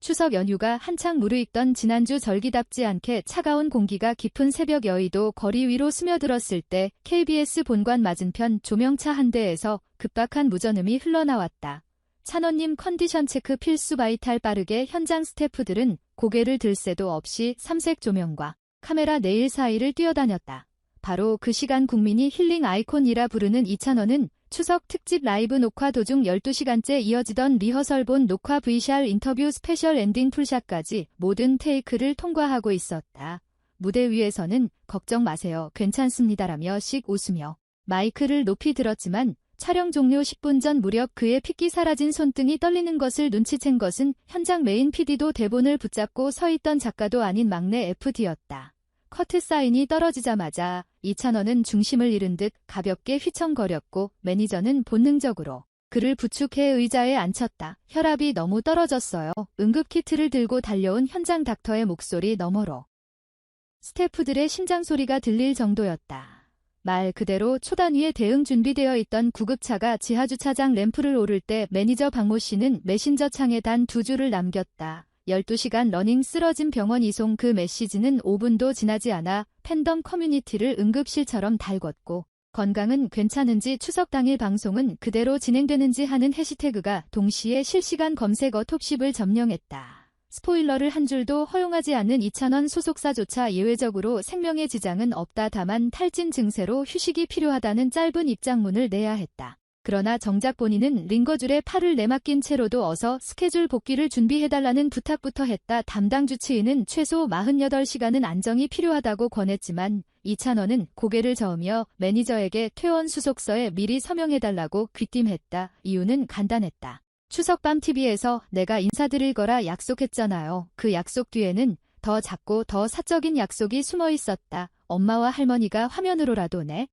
추석 연휴가 한창 무르익던 지난주 절기답지 않게 차가운 공기가 깊은 새벽 여의도 거리 위로 스며들었을 때 KBS 본관 맞은편 조명차 한 대에서 급박한 무전음이 흘러나왔다. 찬원님 컨디션 체크 필수 바이탈. 빠르게 현장 스태프들은 고개를 들 새도 없이 삼색 조명과 카메라 네일 사이를 뛰어다녔다. 바로 그 시간 국민이 힐링 아이콘이라 부르는 이찬원은 추석 특집 라이브 녹화 도중 12시간째 이어지던 리허설 본 녹화 VCR 인터뷰 스페셜 엔딩 풀샷까지 모든 테이크를 통과하고 있었다. 무대 위에서는 걱정 마세요, 괜찮습니다라며 씩 웃으며 마이크를 높이 들었지만 촬영 종료 10분 전 무렵 그의 핏기 사라진 손등이 떨리는 것을 눈치챈 것은 현장 메인 PD도 대본을 붙잡고 서 있던 작가도 아닌 막내 FD였다. 커트 사인이 떨어지자마자 이찬원은 중심을 잃은 듯 가볍게 휘청거렸고 매니저는 본능적으로 그를 부축해 의자에 앉혔다. 혈압이 너무 떨어졌어요. 응급키트를 들고 달려온 현장 닥터의 목소리 너머로 스태프들의 심장소리가 들릴 정도였다. 말 그대로 초단위에 대응 준비되어 있던 구급차가 지하주차장 램프를 오를 때 매니저 박모 씨는 메신저 창에 단 2줄을 남겼다. 12시간 러닝 쓰러진 병원 이송. 그 메시지는 5분도 지나지 않아 팬덤 커뮤니티를 응급실처럼 달궜고 건강은 괜찮은지 추석 당일 방송은 그대로 진행되는지 하는 해시태그가 동시에 실시간 검색 어톱십을 점령했다. 스포일러를 한 줄도 허용하지 않는 이찬원 소속사조차 예외적으로 생명에 지장은 없다. 다만 탈진 증세로 휴식이 필요하다는 짧은 입장문을 내야 했다. 그러나 정작 본인은 링거줄에 팔을 내맡긴 채로도 어서 스케줄 복귀를 준비해달라는 부탁부터 했다. 담당 주치의는 최소 48시간은 안정이 필요하다고 권했지만 이찬원은 고개를 저으며 매니저에게 퇴원 수속서에 미리 서명해달라고 귀띔했다. 이유는 간단했다. 추석밤 TV에서 내가 인사드릴 거라 약속했잖아요. 그 약속 뒤에는 더 작고 더 사적인 약속이 숨어 있었다. 엄마와 할머니가 화면으로라도 내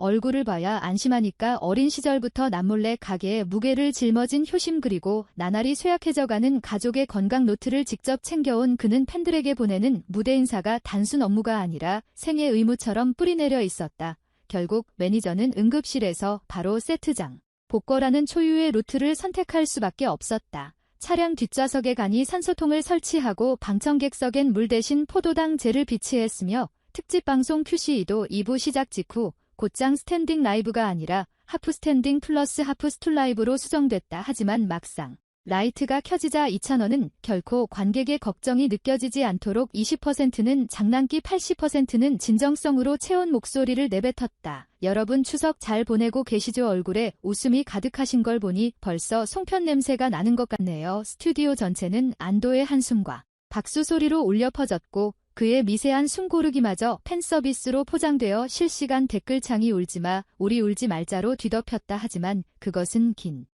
얼굴을 봐야 안심하니까 어린 시절부터 남몰래 가게에 무게를 짊어진 효심, 그리고 나날이 쇠약해져가는 가족의 건강 노트를 직접 챙겨온 그는 팬들에게 보내는 무대 인사가 단순 업무가 아니라 생애 의무처럼 뿌리내려 있었다. 결국 매니저는 응급실에서 바로 세트장, 복거라는 초유의 루트를 선택할 수밖에 없었다. 차량 뒷좌석에 간이 산소통을 설치하고 방청객석엔 물 대신 포도당제를 비치했으며 특집 방송 QC2도 2부 시작 직후 곧장 스탠딩 라이브가 아니라 하프 스탠딩 플러스 하프 스툴 라이브로 수정됐다. 하지만 막상 라이트가 켜지자 이찬원은 결코 관객의 걱정이 느껴지지 않도록 20%는 장난기 80%는 진정성으로 채운 목소리를 내뱉었다. 여러분 추석 잘 보내고 계시죠? 얼굴에 웃음이 가득하신 걸 보니 벌써 송편 냄새가 나는 것 같네요. 스튜디오 전체는 안도의 한숨과 박수 소리로 울려 퍼졌고 그의 미세한 숨 고르기마저 팬서비스로 포장되어 실시간 댓글창이 울지마, 우리 울지 말자로 뒤덮였다. 하지만 그것은 긴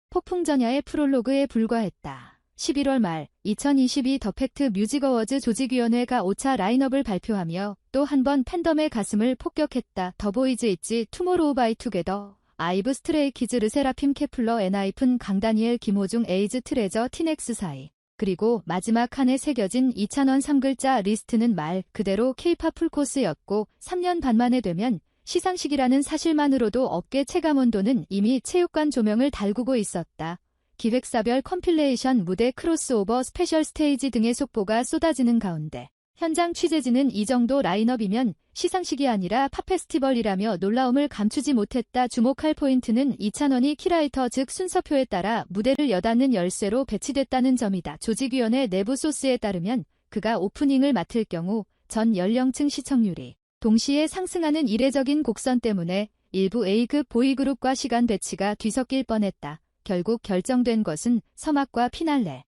폭풍전야의 프롤로그에 불과했다. 11월 말 2022 더 팩트 뮤직 어워즈 조직위원회가 5차 라인업을 발표하며 또 한 번 팬덤의 가슴을 폭격했다. 더보이즈 있지, 투모로우 바이 투게더, 아이브, 스트레이키즈, 르세라핌, 케플러, 엔하이픈, 강다니엘, 김호중, 에이즈, 트레저, 티넥스 사이. 그리고 마지막 칸에 새겨진 이찬원 3글자 리스트는 말 그대로 K-팝 풀코스였고 3년 반 만에 되면 시상식이라는 사실만으로도 업계 체감온도는 이미 체육관 조명을 달구고 있었다. 기획사별 컴필레이션 무대, 크로스오버, 스페셜 스테이지 등의 속보가 쏟아지는 가운데 현장 취재진은 이 정도 라인업이면 시상식이 아니라 팝페스티벌이라며 놀라움을 감추지 못했다. 주목할 포인트는 이찬원이 키라이터 즉 순서표에 따라 무대를 여닫는 열쇠로 배치됐다는 점이다. 조직위원회 내부 소스에 따르면 그가 오프닝을 맡을 경우 전 연령층 시청률이 동시에 상승하는 이례적인 곡선 때문에 일부 A급 보이그룹과 시간 배치가 뒤섞일 뻔했다. 결국 결정된 것은 서막과 피날레.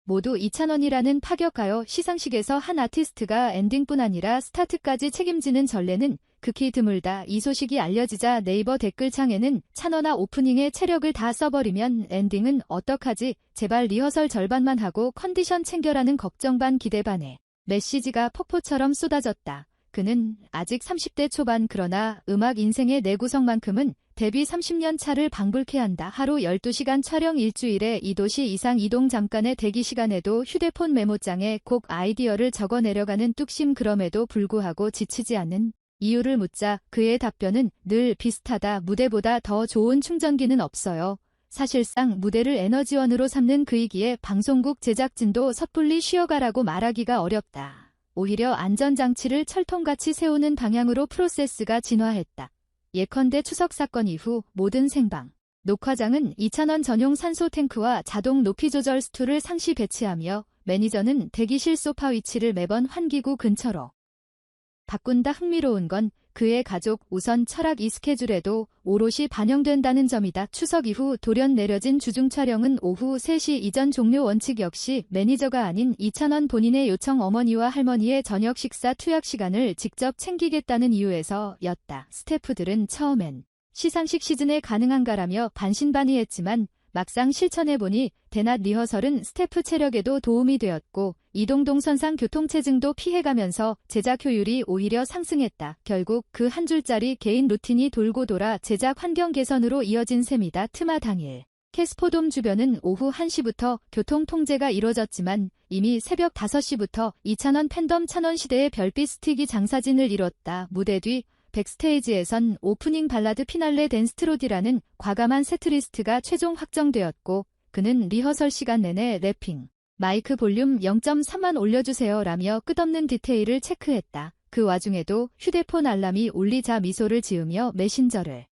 모두 이찬원이라는 파격가요 시상식에서 한 아티스트가 엔딩뿐 아니라 스타트까지 책임지는 전례는 극히 드물다. 이 소식이 알려지자 네이버 댓글창에는 찬원아 오프닝에 체력을 다 써버리면 엔딩은 어떡하지? 제발 리허설 절반만 하고 컨디션 챙겨라는 걱정 반 기대 반의 메시지가 폭포처럼 쏟아졌다. 그는 아직 30대 초반, 그러나 음악 인생의 내구성만큼은 데뷔 30년 차를 방불케 한다. 하루 12시간 촬영, 일주일에 2도시 이상 이동, 잠깐의 대기 시간에도 휴대폰 메모장에 곡 아이디어를 적어 내려가는 뚝심. 그럼에도 불구하고 지치지 않는 이유를 묻자 그의 답변은 늘 비슷하다. 무대보다 더 좋은 충전기는 없어요. 사실상 무대를 에너지원으로 삼는 그이기에 방송국 제작진도 섣불리 쉬어가라고 말하기가 어렵다. 오히려 안전장치를 철통같이 세우는 방향으로 프로세스가 진화했다. 예컨대 추석 사건 이후 모든 생방, 녹화장은 2,000원 전용 산소 탱크와 자동 높이 조절 스툴을 상시 배치하며 매니저는 대기실 소파 위치를 매번 환기구 근처로 바꾼다. 흥미로운 건 그의 가족 우선 철학 이 스케줄에도 오롯이 반영된다는 점이다. 추석 이후 돌연 내려진 주중 촬영은 오후 3시 이전 종료 원칙 역시 매니저가 아닌 2,000원 본인의 요청 어머니와 할머니의 저녁 식사 투약 시간을 직접 챙기겠다는 이유에서였다. 스태프들은 처음엔 시상식 시즌에 가능한가라며 반신반의했지만 막상 실천해보니 대낮 리허설은 스태프 체력에도 도움이 되었고 이동동 선상 교통체증도 피해가면서 제작 효율이 오히려 상승했다. 결국 그 한 줄짜리 개인 루틴이 돌고 돌아 제작 환경 개선으로 이어진 셈이다. 트마 당일 캐스포돔 주변은 오후 1시부터 교통 통제가 이뤄졌지만 이미 새벽 5시부터 2,000원 팬덤 찬원 시대의 별빛 스틱이 장사진을 이뤘다. 무대 뒤 백스테이지에선 오프닝 발라드 피날레 댄스트로디라는 과감한 세트리스트가 최종 확정되었고 그는 리허설 시간 내내 래핑, 마이크 볼륨 0.3만 올려주세요 라며 끝없는 디테일을 체크했다. 그 와중에도 휴대폰 알람이 울리자 미소를 지으며 메신저를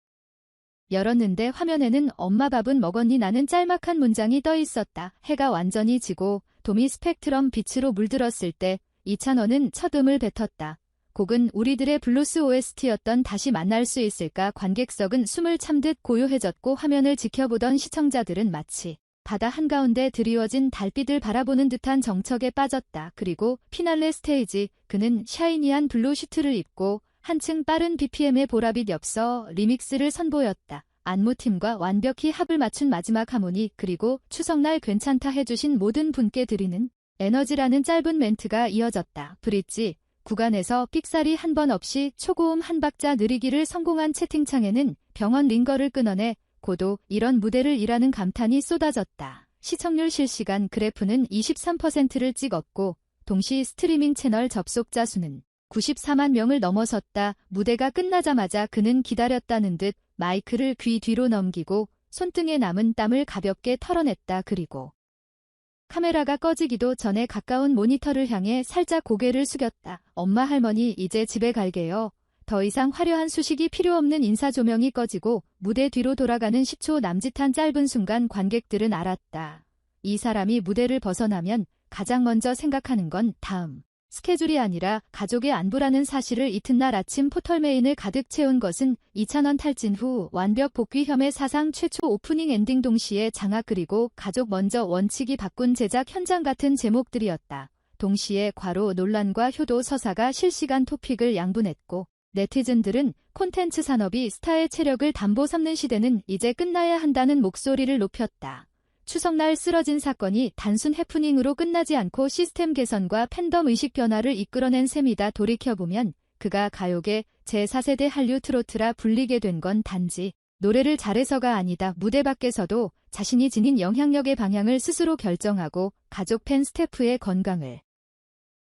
열었는데 화면에는 엄마 밥은 먹었니 나는 짤막한 문장이 떠 있었다. 해가 완전히 지고 돔이 스펙트럼 빛으로 물들었을 때 2,000원은 첫 음을 뱉었다. 곡은 우리들의 블루스 OST였던 다시 만날 수 있을까. 관객석은 숨을 참듯 고요해졌고 화면을 지켜보던 시청자들은 마치 바다 한가운데 드리워진 달빛을 바라보는 듯한 정적에 빠졌다. 그리고 피날레 스테이지, 그는 샤이니한 블루 슈트를 입고 한층 빠른 BPM의 보라빛 엽서 리믹스를 선보였다. 안무팀과 완벽히 합을 맞춘 마지막 하모니, 그리고 추석날 괜찮다 해주신 모든 분께 드리는 에너지라는 짧은 멘트가 이어졌다. 브릿지 구간에서 삑사리 한 번 없이 초고음 한 박자 느리기를 성공한 채팅창에는 병원 링거를 끊어내 고도 이런 무대를 이라는 감탄이 쏟아졌다. 시청률 실시간 그래프는 23%를 찍었고 동시 스트리밍 채널 접속자 수는 94만 명을 넘어섰다. 무대가 끝나자마자 그는 기다렸다는 듯 마이크를 귀 뒤로 넘기고 손등에 남은 땀을 가볍게 털어냈다. 그리고 카메라가 꺼지기도 전에 가까운 모니터를 향해 살짝 고개를 숙였다. 엄마 할머니 이제 집에 갈게요. 더 이상 화려한 수식이 필요 없는 인사 조명이 꺼지고 무대 뒤로 돌아가는 10초 남짓한 짧은 순간 관객들은 알았다. 이 사람이 무대를 벗어나면 가장 먼저 생각하는 건 다음 스케줄이 아니라 가족의 안부라는 사실을. 이튿날 아침 포털메인을 가득 채운 것은 2,000원 탈진 후 완벽 복귀 혐의 사상 최초 오프닝 엔딩 동시에 장악 그리고 가족 먼저 원칙이 바꾼 제작 현장 같은 제목들이었다. 동시에 과로 논란과 효도 서사가 실시간 토픽을 양분했고 네티즌들은 콘텐츠 산업이 스타의 체력을 담보 삼는 시대는 이제 끝나야 한다는 목소리를 높였다. 추석날 쓰러진 사건이 단순 해프닝으로 끝나지 않고 시스템 개선과 팬덤 의식 변화를 이끌어낸 셈이다. 돌이켜보면 그가 가요계 제4세대 한류 트로트라 불리게 된 건 단지 노래를 잘해서가 아니다. 무대 밖에서도 자신이 지닌 영향력의 방향을 스스로 결정하고 가족 팬 스태프의 건강을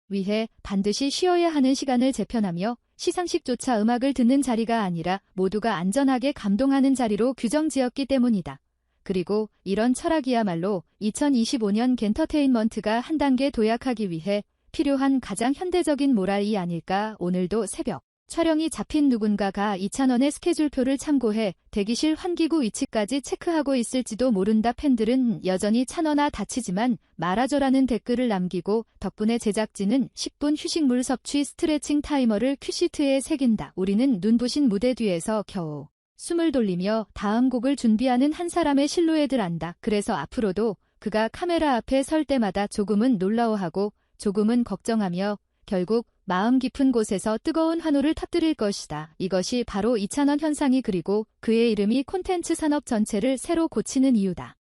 위해 반드시 쉬어야 하는 시간을 재편하며 시상식조차 음악을 듣는 자리가 아니라 모두가 안전하게 감동하는 자리로 규정지었기 때문이다. 그리고 이런 철학이야말로 2025년 겐터테인먼트가 한 단계 도약하기 위해 필요한 가장 현대적인 모랄이 아닐까. 오늘도 새벽 촬영이 잡힌 누군가가 2,000원의 스케줄표를 참고해 대기실 환기구 위치까지 체크하고 있을지도 모른다. 팬들은 여전히 1,000원아 다치지만 말아줘라는 댓글을 남기고 덕분에 제작진은 10분 휴식물 섭취 스트레칭 타이머를 큐시트에 새긴다. 우리는 눈부신 무대 뒤에서 겨우 숨을 돌리며 다음 곡을 준비하는 한 사람의 실루엣을 안다. 그래서 앞으로도 그가 카메라 앞에 설 때마다 조금은 놀라워하고 조금은 걱정하며 결국 마음 깊은 곳에서 뜨거운 환호를 터뜨릴 것이다. 이것이 바로 2,000원 현상이 그리고 그의 이름이 콘텐츠 산업 전체를 새로 고치는 이유다.